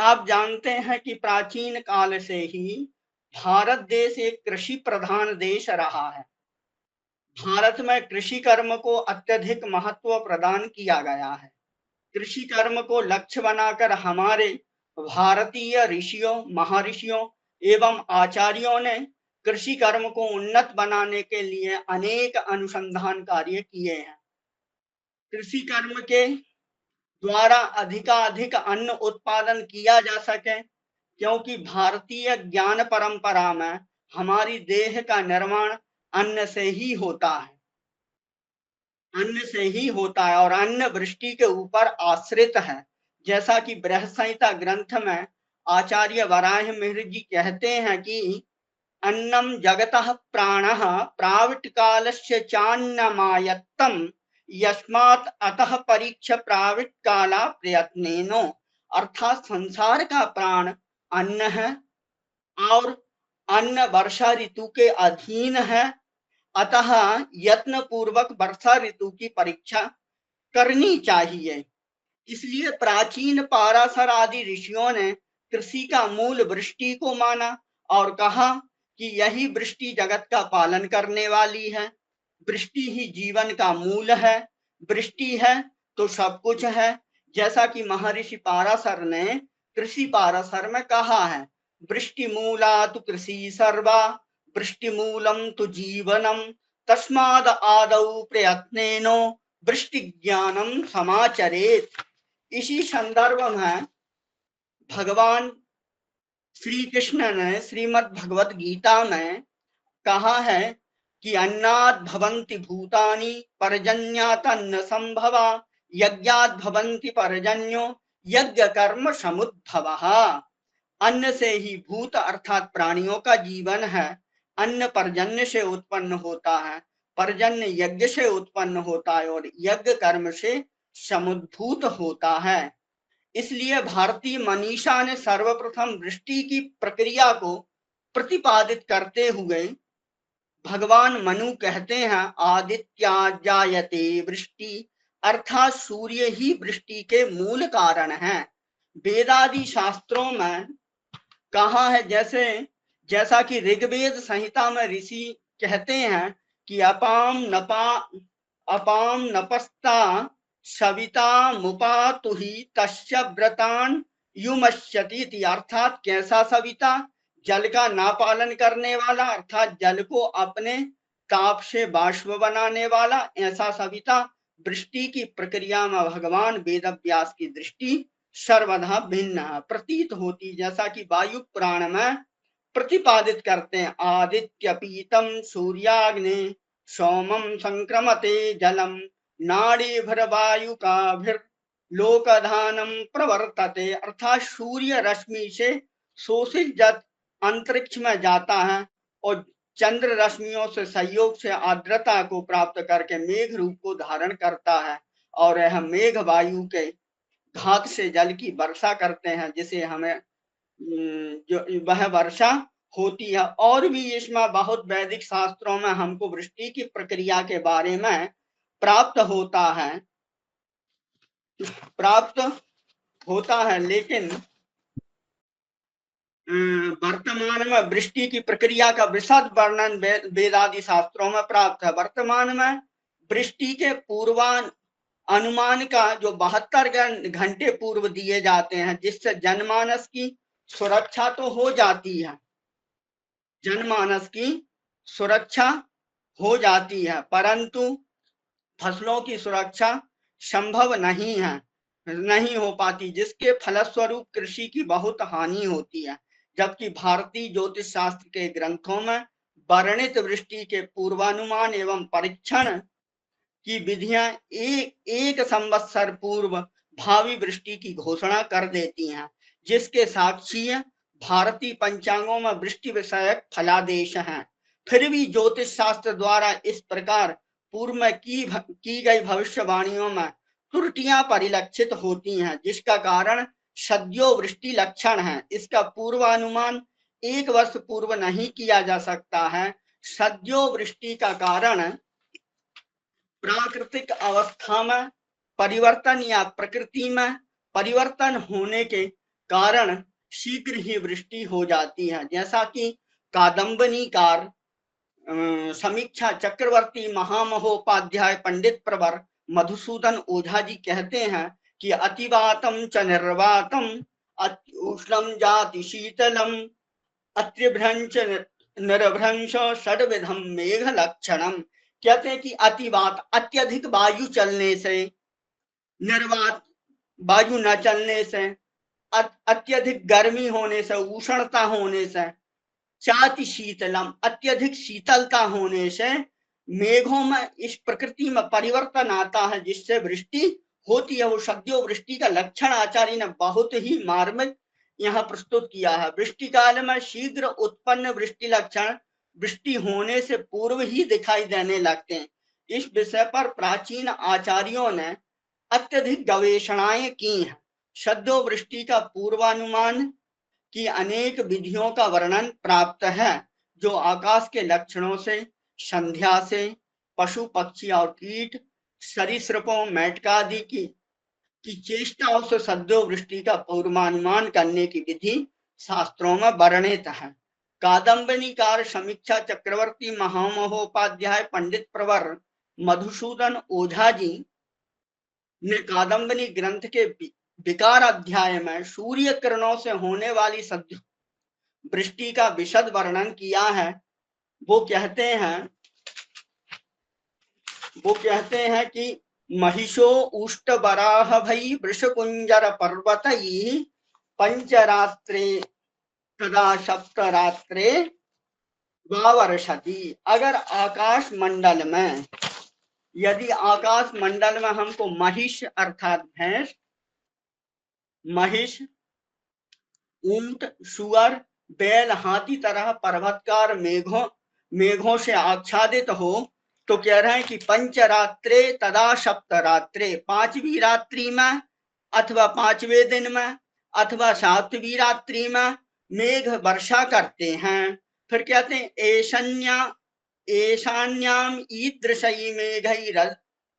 आप जानते हैं कि प्राचीन काल से ही भारत देश एक कृषि प्रधान देश रहा है। भारत में कृषि कर्म को अत्यधिक महत्व प्रदान किया गया है। कृषि कर्म को लक्ष्य बनाकर हमारे भारतीय ऋषियों, महर्षियों एवं आचार्यों ने कृषि कर्म को उन्नत बनाने के लिए अनेक अनुसंधान कार्य किए हैं। कृषि कर्म के द्वारा अधिकाधिक अन्न उत्पादन किया जा सके, क्योंकि भारतीय ज्ञान परंपरा में हमारी देह का निर्माण अन्न से ही होता है। अन्न से ही होता है और अन्न वृष्टि के ऊपर आश्रित है। जैसा कि बृहद संहिता ग्रंथ में आचार्य वराहमिहिर जी कहते हैं कि अन्नम जगतः प्राणः प्राविट कालस्य चान्नमायत्तम यस्मात् अतः परीक्ष प्राविट काला प्रयत्नेनो। अर्थात संसार का प्राण अन्न है और अन्न वर्षा ऋतु के अधीन है, अतः यत्न पूर्वक वर्षा ऋतु की परीक्षा करनी चाहिए। इसलिए प्राचीन पाराशर आदि ऋषियों ने कृषि का मूल वृष्टि को माना और कहा कि यही वृष्टि जगत का पालन करने वाली है। वृष्टि ही जीवन का मूल है। वृष्टि है तो सब कुछ है। जैसा कि महर्षि पाराशर ने कृषि पाराशर में कहा है, वृष्टि मूला तु कृषि सर्वा वृष्टि मूलम तु जीवनम तस्माद आदौ प्रयत्नेनो वृष्टि ज्ञानम समाचरेत। इसी संदर्भ में भगवान श्री कृष्ण ने श्रीमद् भगवत गीता में कहा है कि अन्नात् भवन्ति भूतानि पर्जन्यात् अन्न संभवा यज्ञात् भवन्ति पर्जन्यो यज्ञ कर्म समुद्भवः। अन्न से ही भूत अर्थात प्राणियों का जीवन है। अन्न पर्जन्य से उत्पन्न होता है, पर्जन्य यज्ञ से उत्पन्न होता है और यज्ञ कर्म से समुद्भूत होता है। इसलिए भारतीय मनीषा ने सर्वप्रथम वृष्टि की प्रक्रिया को प्रतिपादित करते हुए भगवान मनु कहते हैं, आदित्या जायते वृष्टि, अर्थात सूर्य ही वृष्टि के मूल कारण है। वेदादि शास्त्रों में कहा है, जैसा कि ऋग्वेद संहिता में ऋषि कहते हैं कि अपाम नपस्ता सविता मुपातुहि तस्य व्रतान युमश्यति। अर्थात कैसा सविता, जल का ना पालन करने वाला, अर्थात जल को अपने ताप से बाष्प बनाने वाला, ऐसा सविता। वृष्टि की प्रक्रिया में भगवान वेदव्यास की दृष्टि सर्वदा भिन्न प्रतीत होती, जैसा कि वायु पुराण में प्रतिपादित करते हैं, आदित्य पीतम सूर्याग्नि सोमम संक्रमते जलम नाड़ी भर वायु का भीर लोकधानम प्रवर्तते। अर्थात सूर्य रश्मि से शोषित जल अंतरिक्ष में जाता है और चंद्र रश्मियों से संयोग से आर्द्रता को प्राप्त करके मेघ रूप को धारण करता है और यह मेघ वायु के घात से जल की वर्षा करते हैं, जिसे हमें जो वह वर्षा होती है। और भी इसमें बहुत वैदिक शास्त्रों में हमको वृष्टि की प्रक्रिया के बारे में प्राप्त होता है, लेकिन वर्तमान में वृष्टि की प्रक्रिया का विशद वर्णन वेदादि शास्त्रों में प्राप्त है। वर्तमान में वृष्टि के पूर्वानुमान का जो 72 घंटे पूर्व दिए जाते हैं, जिससे जनमानस की सुरक्षा तो हो जाती है, जनमानस की सुरक्षा हो जाती है, परंतु फसलों की सुरक्षा संभव नहीं हो पाती, जिसके फलस्वरूप कृषि की बहुत हानि होती है। जबकि भारतीय ज्योतिष शास्त्र के ग्रंथों में वर्णित वृष्टि के पूर्वानुमान एवं परीक्षण की विधियां एक संवत्सर पूर्व भावी वृष्टि की घोषणा कर देती हैं, जिसके साक्षी भारतीय पंचांगों में वृष्टि विषयक फलादेश हैं। फिर भी ज्योतिष शास्त्र द्वारा इस प्रकार पूर्व में की गई भविष्यवाणियों में त्रुटियां परिलक्षित होती हैं, जिसका कारण सद्यो वृष्टि लक्षण है। इसका पूर्वानुमान 1 वर्ष पूर्व नहीं किया जा सकता है। सद्यो वृष्टि का कारण प्राकृतिक अवस्था में परिवर्तन या प्रकृति में परिवर्तन होने के कारण शीघ्र ही वृष्टि हो जाती है। जैसा कि कादम्बनीकार समीक्षा चक्रवर्ती महामहोपाध्याय पंडित प्रवर मधुसूदन ओझा जी कहते हैं कि अतिवातम च निर्वातम उष्णम जाति शीतलम अत्रिभ्रंश निर्भ्रंश षड्विधम मेघ लक्षणम। कहते हैं कि अतिवात अत्यधिक वायु चलने से, निर्वात वायु न चलने से, अत्यधिक गर्मी होने से, उष्णता होने से, चाति शीतलम अत्यधिक शीतलता होने से मेघों में इस प्रकृति में परिवर्तन आता है जिससे वृष्टि होती है। वो सद्यो वृष्टि का लक्षण आचार्य ने बहुत ही मार्मिक यहाँ प्रस्तुत किया है। वृष्टि काल में शीघ्र उत्पन्न वृष्टि लक्षण वृष्टि होने से पूर्व ही दिखाई देने लगते हैं। इस विषय पर प्राचीन आचार्यों ने अत्यधिक गवेषणाएं की हैं। सद्यो वृष्टि का पूर्वानुमान की अनेक विधियों का वर्णन प्राप्त है, जो आकाश के लक्षणों से, संध्या से, पशु पक्षी और कीट सरीसृपों मेटकादि की चेष्टाओं से सद्यो वृष्टि का पूर्वानुमान करने की विधि शास्त्रों में वर्णित है। कादम्बनीकार समीक्षा चक्रवर्ती महामहोपाध्याय पंडित प्रवर मधुसूदन ओझा जी ने कादम्बनी ग्रंथ के विकार अध्याय में सूर्य किरणों से होने वाली सद्यो वृष्टि का विशद वर्णन किया है। वो कहते हैं कि महिषो उष्ट बराह भई वृषकुंजर पर्वतई पंचरात्रे तदा सप्तरात्रे वावर्षति। अगर आकाश मंडल में, यदि आकाश मंडल में हमको महिष अर्थात भैंस, महिष, ऊंट, सुअर, बैल, हाथी तरह पर्वतकार मेघों से आच्छादित हो, तो कह रहे हैं कि पंचरात्रे तदा सप्तरात्रे, पांचवी रात्रि में अथवा पांचवें दिन में अथवा सातवीं रात्रि में मेघ वर्षा करते हैं। फिर कहते हैं ऐशान्याम ईदृशई मेघई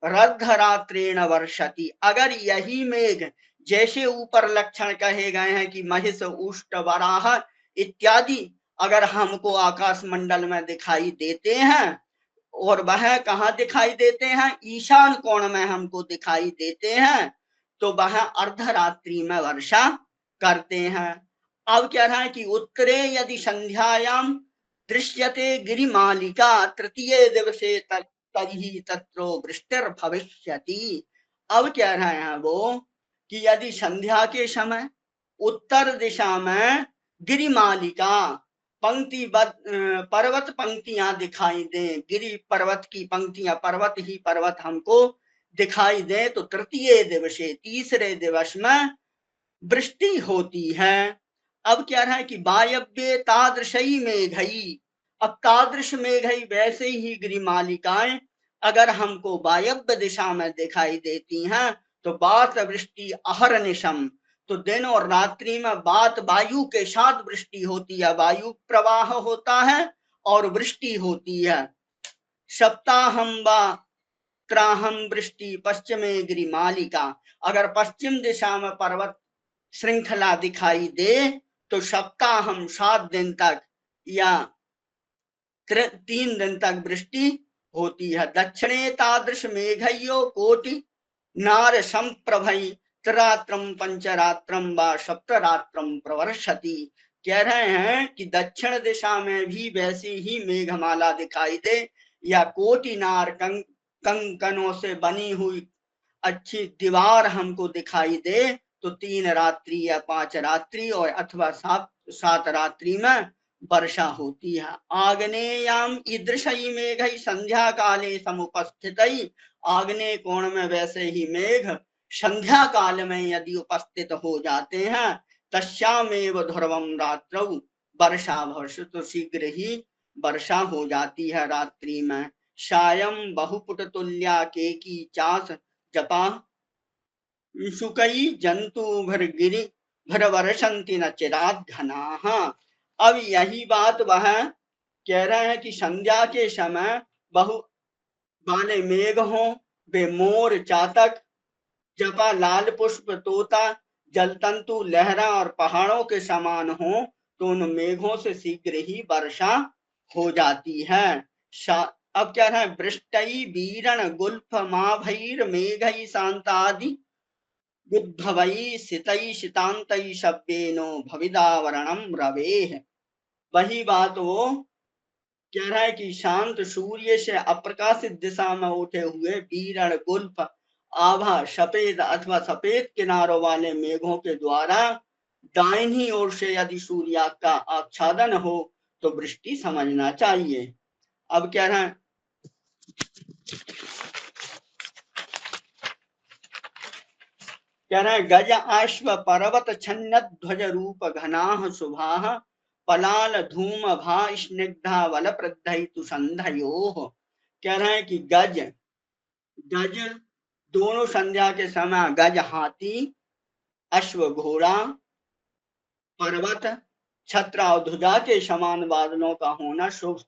रद्धरात्रेण वर्षति। अगर यही मेघ जैसे ऊपर लक्षण कहे गए हैं कि महिष, उष्ट, वराह इत्यादि अगर हमको आकाश मंडल में दिखाई देते हैं, और वह कहाँ दिखाई देते हैं, ईशान कोण में हमको दिखाई देते हैं, तो वह अर्धरात्रि में वर्षा करते हैं। अब कह रहा है कि उत्तरे यदि संध्यायाम दृश्यते गिरिमालिका तृतीय दिवसे तरी तत्रो वृष्टिर भविष्यति। अब कह रहे हैं वो कि यदि संध्या के समय उत्तर दिशा में गिरिमालिका पंक्ति पर्वत पंक्तियां दिखाई दें, गिरि पर्वत की पंक्तियां, पर्वत ही पर्वत हमको दिखाई दे, तो तृतीय दिवसे तीसरे दिवस में वृष्टि होती है। अब क्या है कि वायव्ये तादृशई मेघई, अब तादृश मेघई वैसे ही गिरिमालिकाएं अगर हमको वायव्य दिशा में दिखाई देती हैं, तो बात वृष्टि अहर्निशम, तो दिन और रात्रि में बात वायु के साथ वृष्टि होती है, वायु प्रवाह होता है और वृष्टि होती है। सप्ताहम व त्राहम वृष्टि पश्चिमे गिरिमालिका, अगर पश्चिम दिशा में पर्वत श्रृंखला दिखाई दे तो सप्ताहम 7 दिन तक या 3 दिन तक वृष्टि होती है। दक्षिणे तादृश मेघयो कोटि नार संप्रभई त्रात्रम पंचरात्रम व सप्तरात्रम प्रवर्षति। कह रहे हैं कि दक्षिण दिशा में भी वैसी ही मेघमाला दिखाई दे, या कोटि नार कंकनों से बनी हुई अच्छी दीवार हमको दिखाई दे, तो 3 रात्रि या 5 रात्रि और अथवा 7 रात्रि में वर्षा होती है। आग्नेयाम ईदृशई मेघई संध्या काले समुपस्थितई, आग्नेय कोण में वैसे ही मेघ संध्या काल में यदि उपस्थित हो जाते हैं, तस्यामेव ध्रुवम रात्रौ वर्षा भवति, तो शीघ्र ही वर्षा हो जाती है रात्रि में। सायं बहुपुट तुल्या केकी चास जपा शुकई जंतु भरगिरि भरवर्षन्ति न चिराद घनाः। अब यही बात वह कह रहे हैं कि संध्या के समय बहु वाले मेघ हों, वे मोर, चातक, जपा, लाल पुष्प, तोता, जल तंतु लहरा और पहाड़ों के समान हो तो उन मेघों से शीघ्र ही वर्षा हो जाती है। अब क्या है, वृष्टि बीरण गुल्फ माभैर मेघई शांतादि गुद्भवई सितई शितांतई शब्देनो भविदावरणम रवेह। वही बात वो कह रहा है कि शांत सूर्य से अप्रकाशित दिशा में उठे हुए बीरण गुल्फ आभा सफेद अथवा सफेद किनारों वाले मेघों के द्वारा दाहिनी ओर से यदि सूर्य का आच्छादन हो तो वृष्टि समझना चाहिए। अब कह रहा है, गज अश्व पर्वत छन्न ध्वज रूप घनाह शुभाः पलाल धूम भा स्निग्धा वल प्रद्धयितु संधयोः। कह रहे हैं कि गज दोनों संध्या के समय गज हाथी, अश्व घोड़ा, पर्वत छत्र और ध्वजा के समान बादलों का होना शुभ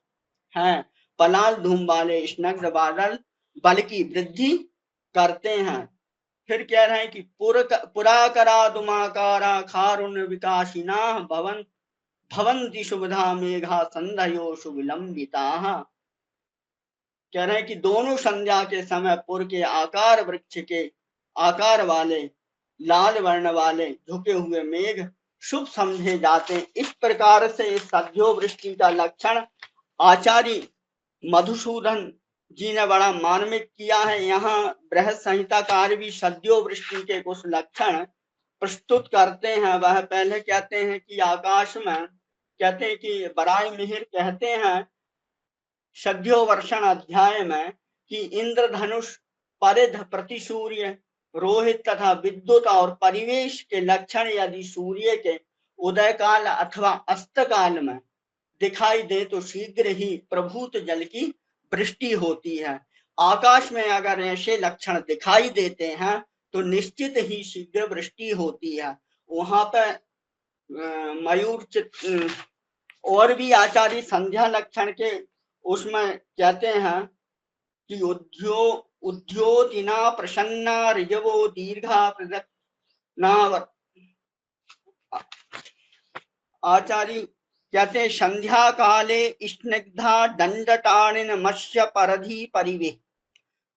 है। पलाल धूम वाले स्निग्ध बादल बल की वृद्धि करते हैं। फिर कह रहे हैं कि पुराकरा दुमाकारा खारुण्य विकासिना भवंती शुभधा मेघा संधयो सुविलंबिता। कह रहे हैं कि दोनों संध्या के समय पुर के आकार वृक्ष के आकार वाले लाल वर्ण वाले झुके हुए मेघ शुभ समझे जाते हैं। इस प्रकार से सद्यो वृष्टि का लक्षण आचार्य मधुसूदन जी ने बड़ा मार्मिक किया है। यहाँ बृहद संहिताकार भी सद्यो वृष्टि के कुछ लक्षण प्रस्तुत करते हैं। वह पहले कहते हैं कि आकाश में, कहते हैं कि बराय मिहिर कहते हैं सद्यो वर्षण अध्याय में कि इंद्रधनुष, परिध, प्रतिसूर्य, रोहित तथा विद्युत और परिवेश के लक्षण यदि सूर्य के उदय काल अथवा अस्त काल में दिखाई दे तो शीघ्र ही प्रभूत जल की वृष्टि होती है। आकाश में अगर ऐसे लक्षण दिखाई देते हैं तो निश्चित ही शीघ्र वृष्टि होती है। वहां पर मयूर चित्र और भी आचार्य संध्या लक्षण के उसमें कहते हैं कि उद्योतिना प्रसन्ना ऋजवो दीर्घा प्रदक्षिणा। आचार्य कहते हैं संध्या काले स्निग्धा दंडटाणिन मत्स्य परधि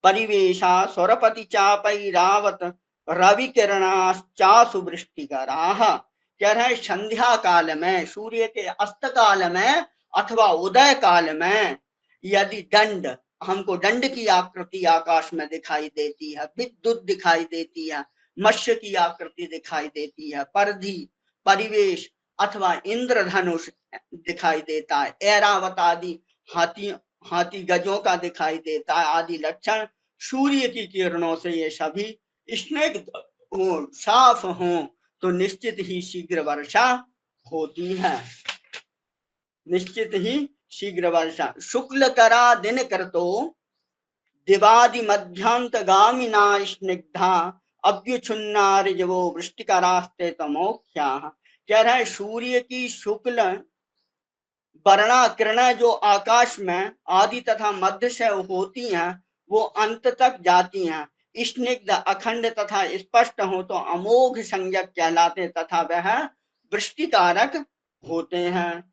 परिवेशा स्वरपति चापैरावत रवि किरणाश्चासु वृष्टिकराः। कह रहे हैं संध्या काल में, सूर्य के अस्त काल में अथवा उदय काल में यदि दंड, हमको दंड की आकृति आकाश में दिखाई देती है, विद्युत दिखाई देती है, मत्स्य की आकृति दिखाई देती है, परिधि परिवेश अथवा इंद्रधनुष दिखाई देता है, ऐरावत आदि हाथी गजों का दिखाई देता है आदि लक्षण सूर्य की किरणों से ये सभी स्निग्ध हो, साफ हो तो निश्चित ही शीघ्र वर्षा होती है। निश्चित ही शीघ्र वर्षा। शुक्ल करा दिन करतो दिवादि मध्यांत गामिना स्निग्धा अभ्युच्छुन्ना ऋजवो वृष्टिकरास्ते तमोख्या। कह रहे हैं सूर्य की शुक्ल वर्णा किरणें जो आकाश में आदि तथा मध्य से होती हैं वो अंत तक जाती हैं। स्निग्ध, अखंड तथा स्पष्ट हो तो अमोघ संज्ञक कहलाते तथा वह वृष्टिकारक होते हैं।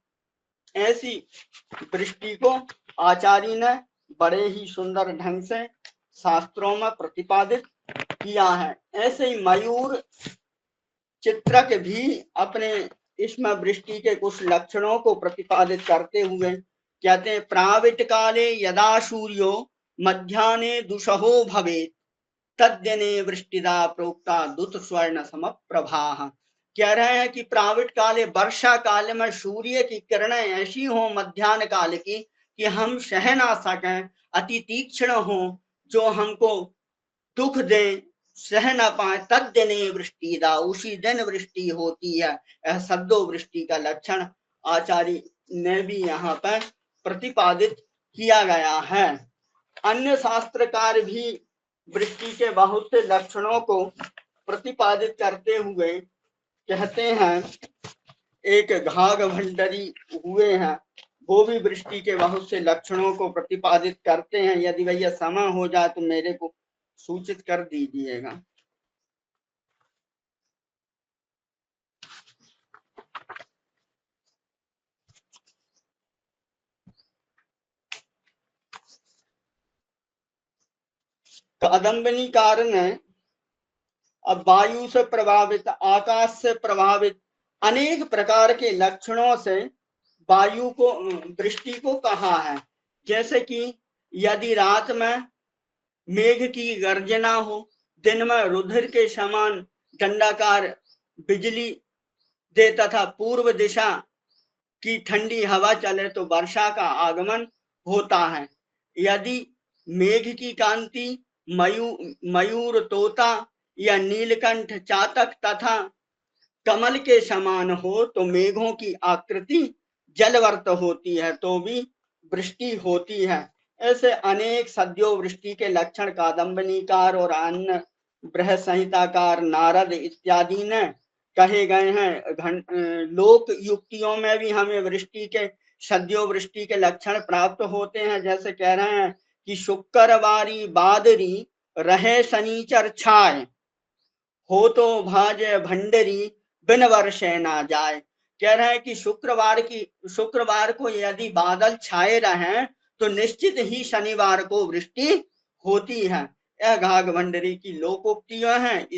ऐसी वृष्टि को आचार्य ने बड़े ही सुंदर ढंग से शास्त्रों में प्रतिपादित किया है। ऐसे ही मयूर चित्रक भी अपने इसमें वृष्टि के कुछ लक्षणों को प्रतिपादित करते हुए कहते हैं प्राविट काले यदा सूर्यो मध्याह्ने दुसहो भवेत् तद्दिने वृष्टिदा प्रोक्ता दुत स्वर्ण समप्रभा। कह रहे हैं कि प्राविट काले, वर्षा काल में सूर्य की किरणें ऐसी हो मध्याह्न काल की कि हम सह ना सकें, अति तीक्ष्ण हो, जो हमको दुख दे, सह ना पाए, तद्दिने वृष्टिदा, उसी दिन वृष्टि होती है। यह सद्यो वृष्टि का लक्षण आचार्य ने भी यहाँ पर प्रतिपादित किया गया है। अन्य शास्त्रकार भी वृष्टि के बहुत से लक्षणों को प्रतिपादित करते हुए कहते हैं, एक घाघ भंडरी हुए हैं, वो भी वृष्टि के बहुत से लक्षणों को प्रतिपादित करते हैं। यदि भैया समय हो जाए तो मेरे को सूचित कर दीजिएगा। कादम्बनीकार ने अब वायु से प्रभावित, आकाश से प्रभावित अनेक प्रकार के लक्षणों से वायु को, वृष्टि को कहा है। जैसे कि यदि रात में मेघ की गर्जना हो, दिन में रुधिर के समान दंडाकार बिजली दे तथा पूर्व दिशा की ठंडी हवा चले तो वर्षा का आगमन होता है। यदि मेघ की कांति मयूर, तोता या नीलकंठ, चातक तथा कमल के समान हो तो मेघों की आकृति जलवर्त होती है, तो भी वृष्टि होती है। ऐसे अनेक सद्यो वृष्टि के लक्षण कादम्बनीकार और अन्य बृहत संहिताकार, नारद इत्यादि ने कहे गए हैं। लोक युक्तियों में भी हमें वृष्टि के, सद्यो वृष्टि के लक्षण प्राप्त होते हैं। जैसे कह रहे हैं कि शुक्रवारी बादरी रहे शनिचर छाए, हो तो भाजे भंडरी बिन वर्षे ना जाए। कह रहे हैं कि शुक्रवार को यदि बादल छाए रहें तो निश्चित ही शनिवार को वृष्टि होती है। यह घाघ भंडरी की लोकोक्तियां हैं।